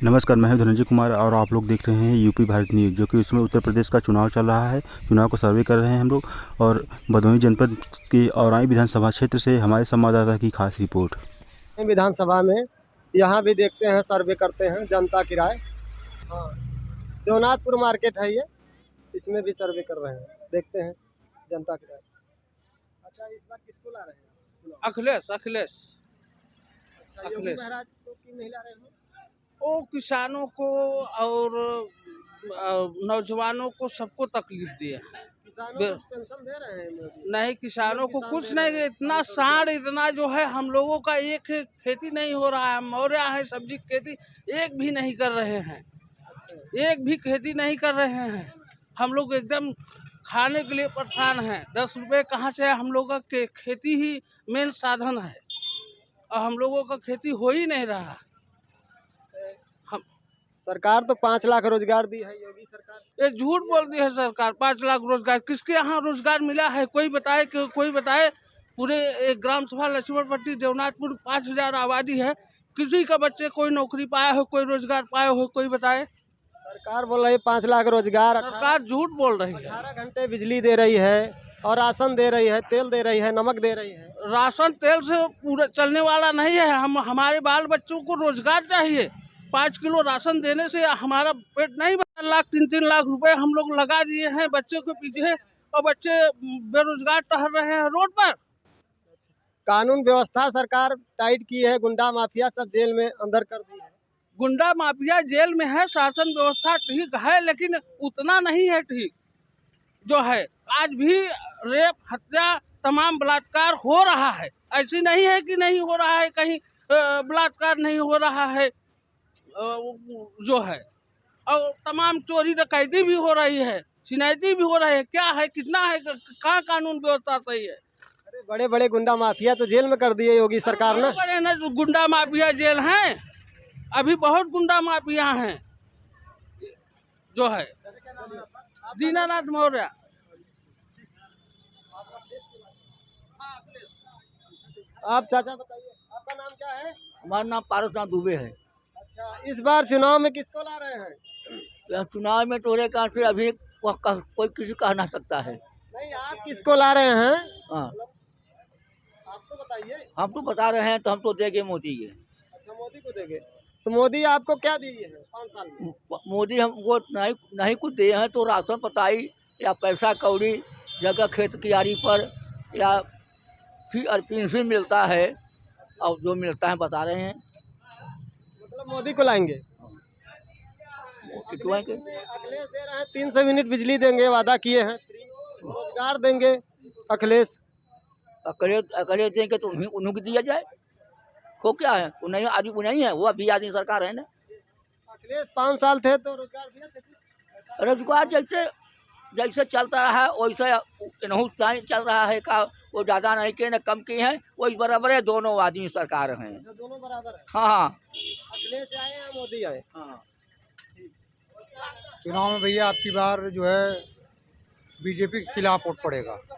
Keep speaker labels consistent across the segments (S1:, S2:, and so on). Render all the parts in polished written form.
S1: नमस्कार, मैं हूं धनंजय कुमार और आप लोग देख रहे हैं यूपी भारत न्यूज़, जो कि उसमें उत्तर प्रदेश का चुनाव चल रहा है। चुनाव को सर्वे कर रहे हैं हम लोग और भदोही जनपद के औराई विधानसभा क्षेत्र से हमारे संवाददाता की खास रिपोर्ट।
S2: विधानसभा में यहाँ भी देखते हैं, सर्वे करते हैं जनता की राय। हाँ, देवनाथपुर मार्केट है ये, इसमें भी सर्वे कर रहे हैं, देखते हैं जनता की राय। अच्छा, इस बार किसको ला रहे हैं?
S3: अखिलेश।
S2: अच्छा, योगी महाराज को क्यों नहीं ला रहे हैं?
S3: वो किसानों को और नौजवानों को सबको तकलीफ दिए हैं।
S2: किसानों को पेंशन दे रहे हैं मोदी?
S3: नहीं, किसानों को कुछ नहीं। इतना साड़, इतना जो है हम लोगों का एक खेती नहीं हो रहा है। मौर्य है, सब्जी की खेती एक भी नहीं कर रहे हैं। एक भी खेती नहीं कर रहे हैं। हम लोग एकदम खाने के लिए परेशान हैं। 10 रुपये कहाँ से? हम लोगों का खेती ही मेन साधन है और हम लोगों का खेती हो ही नहीं रहा।
S2: सरकार तो 5 लाख रोजगार दी है योगी सरकार।
S3: ये झूठ बोल दी है सरकार। 5 लाख रोजगार किसके यहाँ रोजगार मिला है? कोई बताए कि कोई बताए। पूरे एक ग्राम सभा लक्ष्मणपट्टी देवनाथपुर 5000 आबादी है, किसी का बच्चे कोई नौकरी पाया हो, कोई रोजगार पाया हो, कोई बताए।
S2: सरकार बोल रही है 5 लाख रोजगार।
S3: सरकार झूठ बोल रही है।
S2: 18 घंटे बिजली दे रही है और राशन दे रही है, तेल दे रही है, नमक दे रही है।
S3: राशन तेल से पूरा चलने वाला नहीं है। हमारे बाल बच्चों को रोजगार चाहिए। 5 किलो राशन देने से हमारा पेट नहीं भर। 3 लाख रुपए हम लोग लगा दिए हैं बच्चों के पीछे और बच्चे बेरोजगार टहल रहे हैं रोड पर।
S2: कानून व्यवस्था सरकार टाइट की है, गुंडा माफिया सब जेल में अंदर कर दी है।
S3: गुंडा माफिया जेल में है, शासन व्यवस्था ठीक है, लेकिन उतना नहीं है ठीक जो है। आज भी रेप, हत्या, तमाम बलात्कार हो रहा है। ऐसी नहीं है कि नहीं हो रहा है, कहीं बलात्कार नहीं हो रहा है जो है। और तमाम चोरी डकैती भी हो रही है, छिनैती भी हो रही है। क्या है, कितना है, कहाँ कानून व्यवस्था सही है?
S2: अरे बड़े बड़े गुंडा माफिया तो जेल में कर दिए योगी सरकार ने।
S3: बड़े न गुंडा माफिया जेल हैं, अभी बहुत गुंडा माफिया हैं जो है। दीनानाथ मौर्य।
S2: आप चाचा बताइए, आपका नाम क्या है?
S4: हमारा नाम पारसनाथ दुबे है।
S2: अच्छा, इस बार चुनाव में किसको ला रहे हैं?
S4: चुनाव में तोरे कारण से अभी कोई किसी कह ना सकता है।
S2: नहीं, आप किसको ला रहे हैं?
S4: हाँ,
S2: आप तो बताइए।
S4: हम तो बता रहे हैं तो हम तो देंगे मोदी के।
S2: अच्छा, मोदी को देंगे। तो मोदी आपको क्या दिए हैं 5 साल में?
S4: मोदी हमको नहीं कुछ दिए हैं, तो राशन पताई या पैसा कौड़ी जगह खेत कियारी पर या फिर पेंशन मिलता है और जो मिलता है बता रहे हैं।
S2: मतलब मोदी को लाएंगे।
S4: अखिलेश
S2: अखिलेश दे रहे हैं 300 यूनिट बिजली देंगे, वादा किए हैं। रोजगार देंगे अखिलेश।
S4: अकेले देंगे तो उन्हीं को दिया जाए। हो क्या है, उन्हें आदमी उन्हीं है, वो अभी आदमी सरकार है ना।
S2: अखिलेश 5 साल थे तो रोजगार दिया था कुछ?
S4: रोजगार जैसे जैसे चलता रहा वैसे इनहू चल रहा है का। वो ज़्यादा नहीं किए न कम किए हैं, वही बराबर है। दोनों आदमी सरकार हैं।
S2: दोनों बराबर है।
S4: हाँ।
S2: अखिलेश आए या मोदी आए?
S4: हाँ।
S5: चुनाव में भैया आपकी बार जो है बीजेपी के खिलाफ वोट पड़ेगा।
S2: तो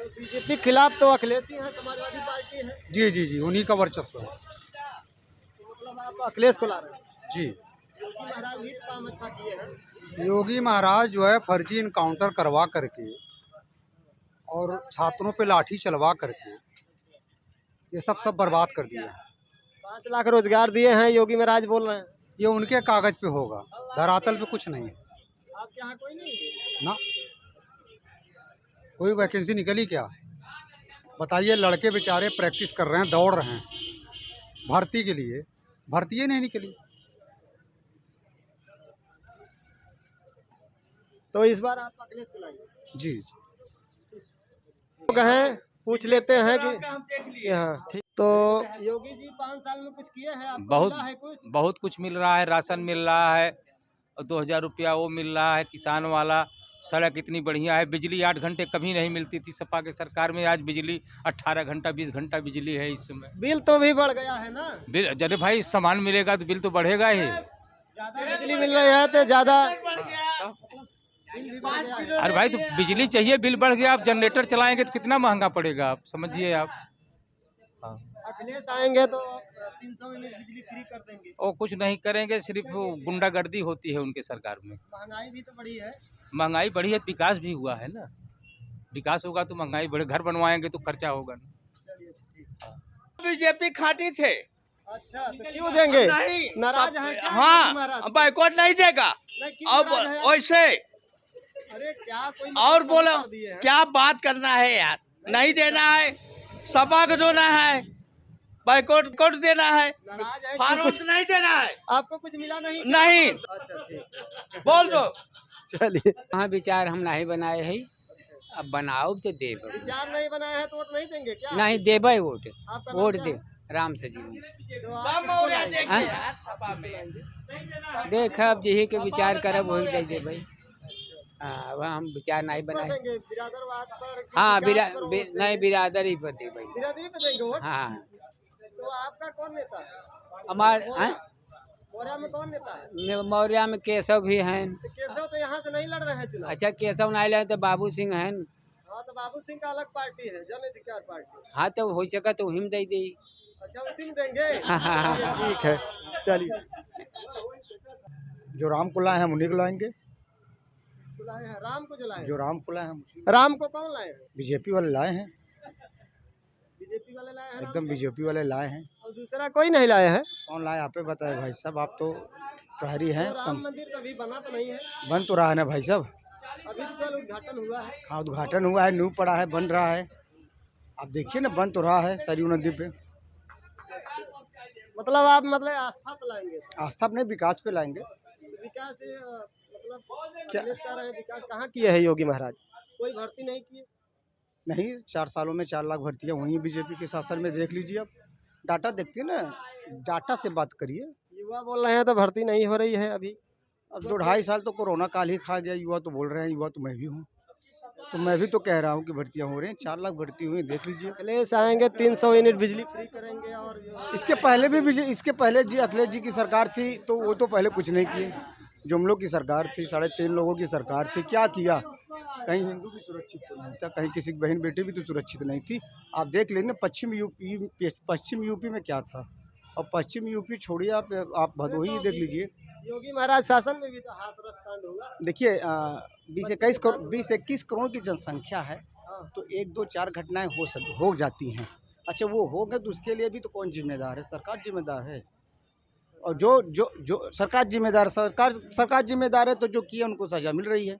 S2: बीजेपी के खिलाफ तो अखिलेश ही है, समाजवादी पार्टी है।
S5: जी जी जी, उन्हीं का वर्चस्व है।
S2: तो मतलब आप अखिलेश को ला रहे हैं?
S5: जी।
S2: योगी महाराज भी तो काम अच्छा किए हैं।
S5: योगी महाराज जो है फर्जी इनकाउंटर करवा करके और छात्रों पे लाठी चलवा करके ये सब बर्बाद कर दिया।
S2: 5 लाख रोजगार दिए हैं योगी महाराज बोल रहे हैं।
S5: ये उनके कागज पे होगा, धरातल पे कुछ नहीं है
S2: आपके यहाँ कोई नहीं है?
S5: ना। कोई वैकेंसी निकली क्या? बताइए, लड़के बेचारे प्रैक्टिस कर रहे हैं, दौड़ रहे हैं भर्ती के लिए, भर्ती ही नहीं निकली।
S2: तो इस बार आप अखिलेश को लाएंगे?
S5: जी।
S2: लोग हैं, पूछ लेते हैं कि हाँ ठीक। तो योगी जी 5 साल में कुछ किए हैं? आपको मिला है कुछ?
S6: बहुत कुछ मिल रहा है। राशन मिल रहा है और 2000 रुपया वो मिल रहा है किसान वाला। सड़क इतनी बढ़िया है। बिजली 8 घंटे कभी नहीं मिलती थी सपा के सरकार में, आज बिजली 18 घंटा 20 घंटा बिजली है इस समय।
S2: बिल तो भी बढ़ गया है ना?
S6: बिल अरे भाई, सामान मिलेगा तो बिल तो बढ़ेगा ही।
S2: ज्यादा बिजली मिल रही है तो ज्यादा बिल भी बढ़ गया है।
S6: अरे भाई, तो बिजली चाहिए, बिल बढ़ गया। आप जनरेटर चलाएंगे तो कितना महंगा पड़ेगा, आप समझिए आप। हाँ।
S2: अखिलेश आएंगे तो 300 यूनिट बिजली फ्री कर देंगे।
S6: और कुछ नहीं करेंगे, सिर्फ वो गुंडागर्दी होती है उनके सरकार में।
S2: महंगाई भी तो बढ़ी है।
S6: महंगाई बढ़ी है, विकास भी हुआ है ना। विकास होगा तो महंगाई बढ़े, घर बनवाएंगे तो खर्चा होगा ना।
S2: चलिए ठीक।
S7: बीजेपी खाती थे।
S2: अच्छा तो क्यों देंगे?
S7: नहीं,
S2: नाराज हैं क्या?
S7: हाँ,
S2: महाराज
S7: बाइकॉट नहीं देगा।
S2: नहीं, क्यों
S7: अब
S2: नाराज हैं?
S7: वैसे
S2: अरे क्या कोई
S7: और
S2: मतलब
S7: बोलो
S2: कर दिए हैं?
S7: क्या बात करना है यार, नहीं देना है, सपा को देना है, बाइकॉट कोट देना है,
S2: नाराज है?
S7: फारूक नहीं देना है।
S2: आपको कुछ मिला नहीं?
S7: नहीं।
S2: अच्छा ठीक।
S7: बोल दो।
S2: चलिए।
S8: हाँ विचार हम नहीं बनाए है, अब बनाओ तो देब,
S2: विचार नहीं बनाया है तो वोट नहीं देंगे क्या?
S8: नहीं देबे वोट,
S2: आपका
S8: वोट
S2: नाम
S8: दे
S2: क्या है?
S8: राम से जी।
S2: तो आप
S7: सब
S2: किसको
S7: मौर्य
S2: लाएंगे?
S7: देंगे
S8: हाँ?
S7: यार सपा में।
S8: देख अब यही के विचार करब वही दे दे भाई। हाँ वह हम विचार नहीं
S2: किसको
S8: बनाए।
S2: देंगे? बिरादरवाद पर कि
S8: हाँ
S2: विकास पर वोट
S8: नहीं
S2: देंगे?
S8: बिरादरी पर दे भाई।
S2: बिरादरी पे देंगे वोट?
S8: हाँ
S2: तो आपका कौन नेता है?
S8: हमारे
S2: मोरिया में कौन नेता है?
S8: मौर्या में केशव भी हैं।
S2: तो केशव तो यहाँ से नहीं लड़ रहे हैं चुनाव।
S8: अच्छा केशव नहीं लगे तो बाबू सिंह हैं।
S2: हाँ तो बाबू सिंह का अलग पार्टी है, जन अधिकार पार्टी।
S8: हाँ तो हो सका तो हिम दे दी।
S2: अच्छा उसी में देंगे।
S8: हाँ।
S2: चलिए, ठीक है चलिए।
S5: जो राम को लाए हैं हम उन्हीं को लाएंगे।
S2: किसको लाए हैं? राम को जो लाए
S5: जो
S2: हैं।
S5: राम को लाए हैं हम
S2: राम को कौन लाए हैं?
S5: बीजेपी वाले लाए हैं,
S2: बीजेपी वाले लाए हैं राम
S5: एकदम
S2: को?
S5: बीजेपी वाले लाए हैं।
S2: और दूसरा कोई नहीं लाए हैं?
S5: कौन लाए आप ही बताए भाई साहब, आप तो प्रहरी हैं।
S2: तो राम मंदिर कभी बना तो नहीं है?
S5: बन तो रहा है ना भाई साहब।
S2: अभी तो कल उद्घाटन हुआ है।
S5: हाँ उद्घाटन हुआ है, नींव पड़ा है, बन रहा है। आप देखिए ना, बन तो रहा है सरयू नदी पे।
S2: मतलब आप आस्था पे लाएंगे?
S5: आस्था अपने विकास पे लाएंगे।
S2: विकास मतलब क्या कह रहे हैं? विकास कहाँ किए हैं योगी महाराज? कोई भर्ती नहीं किए?
S5: नहीं, 4 सालों में 4 लाख भर्तियाँ हुई हैं बीजेपी के शासन में। देख लीजिए, अब डाटा देखते हैं ना, डाटा से बात करिए।
S2: युवा बोल रहे हैं तो भर्ती नहीं हो रही है अभी।
S5: अब 2-2.5 साल तो कोरोना काल ही खा गया। युवा तो बोल रहे हैं, युवा तो मैं भी हूँ, तो मैं भी तो कह रहा हूँ कि भर्तियाँ हो रही हैं। 4 लाख भर्ती हुई, देख लीजिए।
S2: अखिलेश आएंगे 300 यूनिट बिजली फ्री करेंगे। और
S5: इसके पहले जी अखिलेश जी की सरकार थी, तो वो तो पहले कुछ नहीं किए। जुमलों की सरकार थी, 3.5 लोगों की सरकार थी, क्या किया? कहीं हिंदू भी सुरक्षित तो नहीं था, कहीं किसी की बहन बेटी भी तो सुरक्षित नहीं थी। आप देख लेंगे पश्चिम यूपी में क्या था, और पश्चिम यूपी छोड़िए, आप भदोही देख लीजिए।
S2: योगी महाराज शासन में भी तो हाथरस कांड हुआ।
S5: देखिए 20-21 करोड़ की जनसंख्या है, तो 1-2-4 घटनाएं हो जाती हैं। अच्छा वो हो गए तो उसके लिए भी तो कौन जिम्मेदार है? सरकार जिम्मेदार है। और जो सरकार जिम्मेदार है, तो जो किया उनको सज़ा मिल रही है।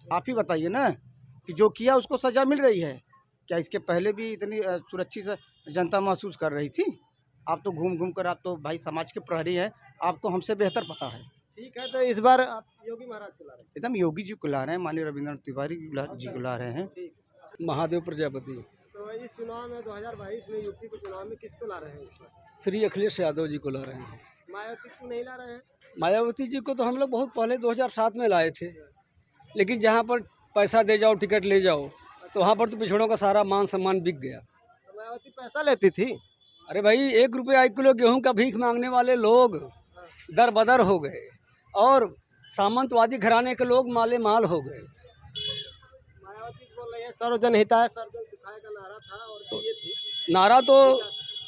S5: आप ही बताइए ना कि जो किया उसको सज़ा मिल रही है। क्या इसके पहले भी इतनी सुरक्षित जनता महसूस कर रही थी? आप तो घूम कर, आप तो भाई समाज के प्रहरी हैं, आपको हमसे बेहतर पता है।
S2: ठीक है, तो इस बार आप योगी महाराज को ला रहे हैं?
S5: एकदम योगी जी को ला रहे हैं, माननीय रविंद्र तिवारी जी को ला रहे हैं।
S9: महादेव प्रजापति।
S2: तो इस चुनाव में 2022 में यूपी के चुनाव में किसको ला रहे हैं इस बार?
S9: श्री अखिलेश यादव जी को ला रहे हैं।
S2: मायावती को नहीं ला रहे हैं?
S9: मायावती जी को तो हम लोग बहुत पहले 2007 में लाए थे, लेकिन जहाँ पर पैसा दे जाओ, टिकट ले जाओ, तो वहाँ पर तो पिछड़ों का सारा मान सम्मान बिक गया।
S2: तो मायावती पैसा लेती थी?
S9: अरे भाई 1 रुपया 1 किलो गेहूं का भीख मांगने वाले लोग दर बदर हो गए, और सामंतवादी घराने के लोग माले माल हो गए।
S2: मायावती बोल रही है सर्वजन हिताय सर्वजन सुखाय का नारा था, और तो ये थी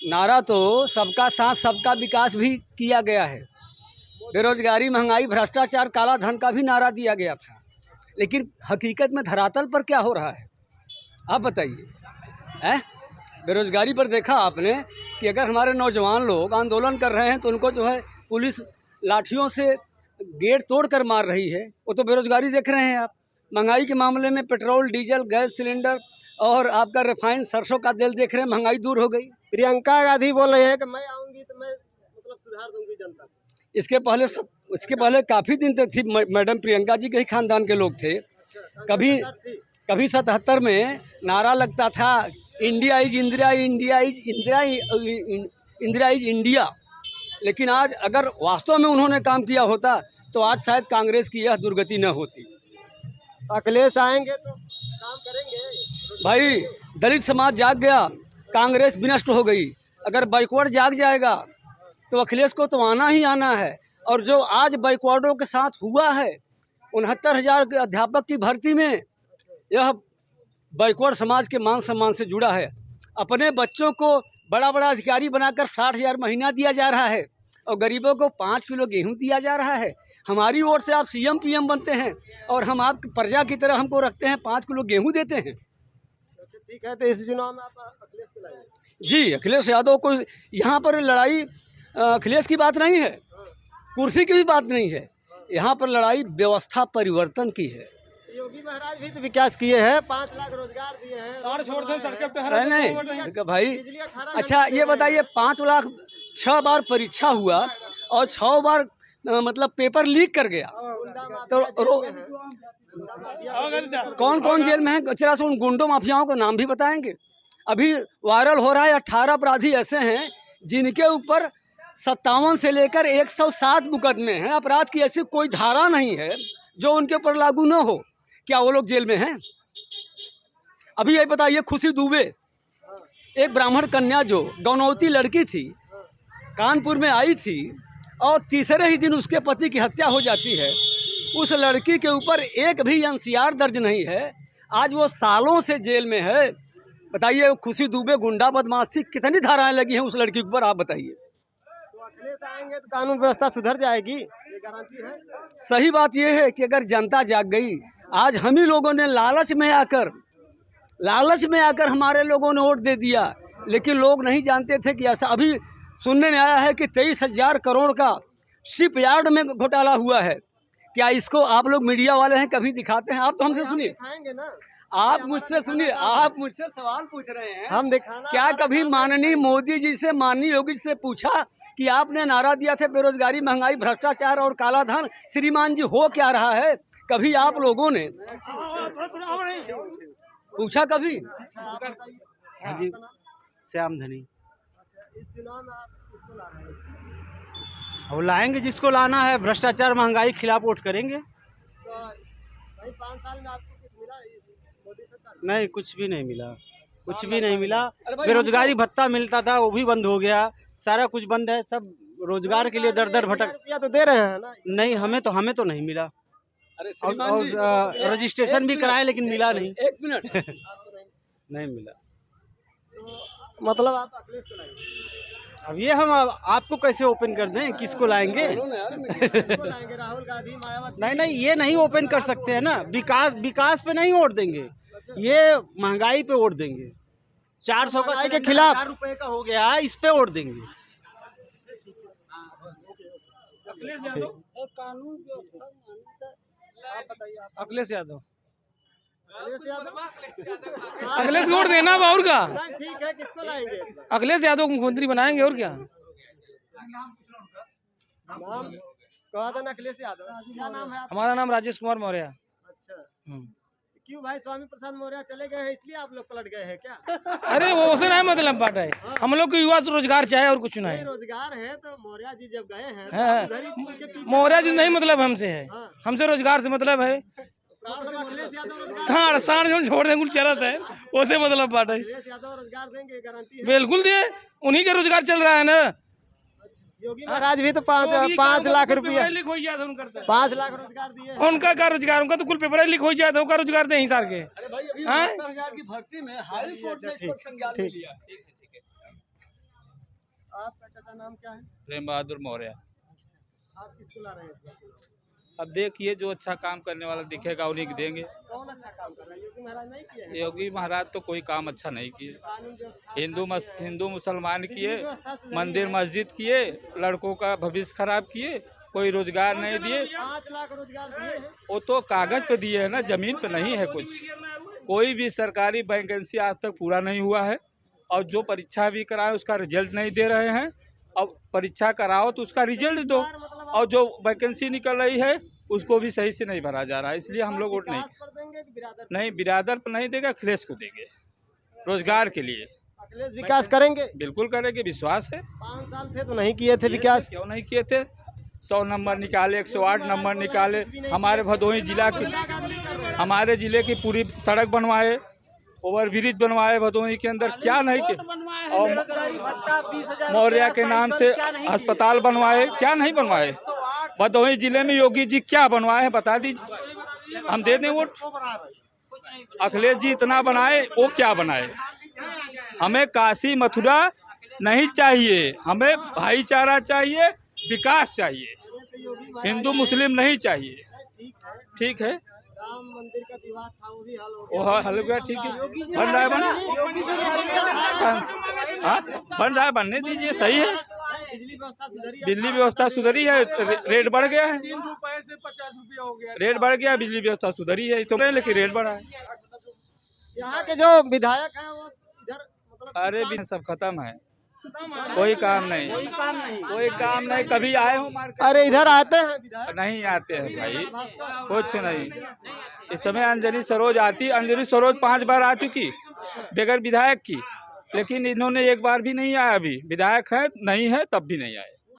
S9: नारा तो सबका साथ सबका विकास भी किया गया है। बेरोजगारी, महंगाई, भ्रष्टाचार, काला धन का भी नारा दिया गया था, लेकिन हकीकत में धरातल पर क्या हो रहा है आप बताइए? हैं? बेरोजगारी पर देखा आपने कि अगर हमारे नौजवान लोग आंदोलन कर रहे हैं तो उनको जो है पुलिस लाठियों से गेट तोड़ कर मार रही है, वो तो बेरोजगारी देख रहे हैं आप। महंगाई के मामले में पेट्रोल, डीजल, गैस सिलेंडर और आपका रिफाइन सरसों का तेल देख रहे हैं, महंगाई दूर हो गई।
S2: प्रियंका गांधी बोल रही है कि मैं आऊंगी तो मैं सुधार दूंगी जनता को।
S9: इसके पहले काफ़ी दिन तक थी मैडम प्रियंका जी के ही खानदान के लोग थे। कभी 77 में नारा लगता था India is Indira, India is Indira, Indira is India. लेकिन आज अगर वास्तव में उन्होंने काम किया होता तो आज शायद कांग्रेस की यह दुर्गति न होती।
S2: अखिलेश आएंगे तो काम करेंगे
S9: भाई, दलित समाज जाग गया, कांग्रेस विनष्ट हो गई। अगर बैकवर्ड जाग जाएगा तो अखिलेश को तो आना ही आना है। और जो आज बैकवर्डों के साथ हुआ है, 69,000 के अध्यापक की भर्ती में, यह बैकवर्ड समाज के मान सम्मान से जुड़ा है। अपने बच्चों को बड़ा बड़ा अधिकारी बनाकर 60,000 महीना दिया जा रहा है और गरीबों को 5 किलो गेहूं दिया जा रहा है। हमारी ओर से आप सीएम पीएम बनते हैं और हम आपकी प्रजा की तरह हमको रखते हैं, 5 किलो गेहूं देते हैं।
S2: अच्छा ठीक है, तो इस चुनाव में आप अखिलेश को लाएंगे?
S9: जी, अखिलेश यादव को। यहाँ पर लड़ाई अखिलेश की बात नहीं है, कुर्सी की भी बात नहीं है, यहाँ पर लड़ाई व्यवस्था परिवर्तन की है।
S2: योगी महाराज भी तो विकास किए हैं, 5 लाख रोजगार दिए हैं।
S9: नहीं भाई, अच्छा ये बताइए, 5 लाख 6 बार परीक्षा हुआ और 6 बार मतलब पेपर लीक कर गया, तो कौन कौन जेल में है? जरा से उन गुंडों माफियाओं का नाम भी बताएंगे। अभी वायरल हो रहा है 18 अपराधी ऐसे हैं जिनके ऊपर 57 से लेकर 107 मुकदमे हैं। अपराध की ऐसी कोई धारा नहीं है जो उनके ऊपर लागू न हो। क्या वो लोग जेल में हैं? अभी ये बताइए, खुशी दुबे, एक ब्राह्मण कन्या जो गौनौती लड़की थी, कानपुर में आई थी और तीसरे ही दिन उसके पति की हत्या हो जाती है। उस लड़की के ऊपर एक भी एनसीआर दर्ज नहीं है, आज वो सालों से जेल में है। बताइए, खुशी दुबे गुंडा बदमाशी कितनी धाराएं लगी हैं उस लड़की के ऊपर, आप बताइए।
S2: तो अखिलेश आएंगे तो कानून व्यवस्था सुधर जाएगी, ये गारंटी है।
S9: सही बात यह है कि अगर जनता जाग गई, आज हम ही लोगों ने लालच में आकर हमारे लोगों ने वोट दे दिया, लेकिन लोग नहीं जानते थे कि ऐसा। अभी सुनने में आया है कि 23,000 करोड़ का शिप यार्ड में घोटाला हुआ है। क्या इसको आप लोग मीडिया वाले हैं, कभी दिखाते हैं? आप तो हमसे सुनिए,
S2: दिखाएंगे ना,
S9: आप मुझसे सुनिए, आप मुझसे सवाल पूछ रहे हैं,
S2: हम दिखाना।
S9: क्या कभी माननीय मोदी जी से, माननीय योगी जी से पूछा कि आपने नारा दिया था बेरोजगारी, महंगाई, भ्रष्टाचार और काला धन, श्रीमान जी हो क्या रहा है? कभी आप लोगों ने पूछा कभी?
S5: हाँ जी, श्याम धनी।
S2: इस चुनाव में आप किसको ला रहे हैं?
S5: अब लाएंगे जिसको लाना है, भ्रष्टाचार महंगाई खिलाफ वोट करेंगे।
S2: तो भाई 5 साल में आपको कुछ मिला इस मोदी सरकार?
S5: नहीं, कुछ भी नहीं मिला, कुछ भी नहीं मिला। बेरोजगारी भत्ता मिलता था वो भी बंद हो गया, सारा कुछ बंद है। सब रोजगार के लिए दर दर भटक।
S2: रुपया तो दे रहे हैं ना?
S5: नहीं, हमें तो नहीं मिला। और रजिस्ट्रेशन भी कराए लेकिन मिला नहीं।
S9: 1 मिनट
S5: नहीं मिला।
S2: तो मतलब आप अखिलेश को लाएंगे?
S5: अब ये हम आपको कैसे ओपन कर दें, किसको लाएंगे?
S2: किसको लाएंगे? राहुल गांधी, मायावती?
S5: नहीं, ये नहीं ओपन कर सकते हैं ना। विकास पे नहीं वोट देंगे, ये महंगाई पे वोट देंगे। 400 का
S2: के खिलाफ
S5: 4 रुपए का हो गया है, इस पे वोट देंगे।
S9: कानून व्यवस्था
S8: अखिलेश यादव,
S2: अखिलेश
S8: को वोट देना अब, और क्या?
S2: ठीक है, किसको लाएंगे?
S8: अखिलेश यादव को मुख्यमंत्री बनाएंगे, और क्या?
S2: नाम कहा था ना, अखिलेश यादव। क्या नाम है आपका?
S8: हमारा नाम राजेश कुमार मौर्य।
S2: अच्छा, क्यों भाई, स्वामी प्रसाद मौर्य चले गए हैं इसलिए आप लोग पलट गए हैं क्या?
S8: अरे वो उसे नहीं मतलब बात है, हम लोग को युवा रोजगार चाहे और कुछ नहीं।
S2: रोजगार है तो मौर्य जी जब गए हैं
S8: हाँ,
S2: तो उधर ही उनके पीछे
S8: मौर्य जी नहीं मतलब हमसे है,
S2: हाँ।
S8: हमसे रोजगार से मतलब है।
S2: मतलब अखिलेश यादव रोजगार
S8: साढ़ जो छोड़ देंगे चलत है, उसे मतलब बात है।
S2: अखिलेश यादव रोजगार देंगे, गारंटी है?
S8: बिल्कुल दिए, उन्हीं का रोजगार चल रहा है ना।
S2: योगी महाराज भी तो 5 लाख रुपया,
S8: लिख हो जाए तो उनका
S2: 5 लाख रोजगार दिए।
S8: उनका क्या रोजगार, उनका तो कुल पेपर लिख हो जाए तो उनका रोजगार दे हिसार के।
S9: अरे भाई, अभी
S8: हाँ?
S9: 70,000 की भर्ती में हाई कोर्ट ने इस पर संज्ञान में लिया।
S2: आपका चाचा नाम क्या है?
S6: प्रेम बहादुर मौर्य।
S2: आप किसको ला रहे हैं इस बार?
S6: अब देखिए, जो अच्छा काम करने वाला दिखेगा उन्हीं को देंगे।
S2: कौन अच्छा काम कर रहा है? योगी महाराज नहीं किए हैं?
S6: योगी महाराज तो कोई काम अच्छा नहीं किए।
S2: कानून व्यवस्था
S6: हिंदू मुसलमान किए,
S2: व्यवस्था से
S6: मंदिर मस्जिद किए, लड़कों का भविष्य खराब किए, कोई रोजगार नहीं दिए।
S2: 5 लाख रोजगार दिए हैं।
S6: वो तो कागज पे दिए है ना, जमीन पे नहीं है कुछ। कोई भी सरकारी वैकेंसी आज तक पूरा नहीं हुआ है, और जो परीक्षा भी कराए उसका रिजल्ट नहीं दे रहे हैं। अब परीक्षा कराओ तो उसका रिजल्ट दो, और जो वैकेंसी निकल रही है उसको भी सही से नहीं भरा जा रहा है। इसलिए हम लोग वोट नहीं, बिरादर पर नहीं देगा, अखिलेश को देंगे रोजगार के लिए।
S2: अखिलेश विकास करेंगे?
S6: बिल्कुल करेंगे, विश्वास है।
S2: 5 साल थे तो नहीं किए थे विकास?
S6: क्यों नहीं किए थे? 100 नंबर निकाले, 108 नंबर निकाले। हमारे भदोही जिला की, हमारे जिले की पूरी सड़क बनवाए, ओवर ब्रिज बनवाए भदोही के अंदर, क्या नहीं किए। और मौर्य के नाम से अस्पताल बनवाए, क्या नहीं बनवाए। भदोही जिले में योगी जी क्या बनवाए हैं बता दीजिए, हम दे दें वोट। अखिलेश जी इतना बनाए, वो क्या बनाए?
S10: हमें काशी मथुरा नहीं चाहिए, हमें भाईचारा चाहिए, विकास चाहिए, हिंदू मुस्लिम नहीं चाहिए। ठीक है,
S2: राम मंदिर का विवाद था वो भी हल हो
S10: वो हल गया, ठीक है, बन रहा है बन रहा है, बनने दीजिए, सही है।
S2: बिजली व्यवस्था सुधरी है।
S10: बिजली व्यवस्था सुधरी है, रेट बढ़ गया है,
S3: 3 रुपए से 50 रुपया हो गया।
S10: रेट बढ़ गया, बिजली व्यवस्था सुधरी है तो लेकिन रेट बढ़ा है।
S2: यहाँ के जो विधायक हैं वो इधर मतलब
S10: अरे भी सब खत्म है, कोई काम नहीं, कोई काम नहीं। कभी आए हो मार्केट?
S2: अरे इधर आते हैं विधायक
S10: नहीं आते हैं भाई, कुछ नहीं। इस समय अंजनी सरोज आती, अंजनी सरोज 5 बार आ चुकी बगैर विधायक की, लेकिन इन्होंने एक बार भी नहीं आया। अभी विधायक है नहीं है तब भी नहीं आए।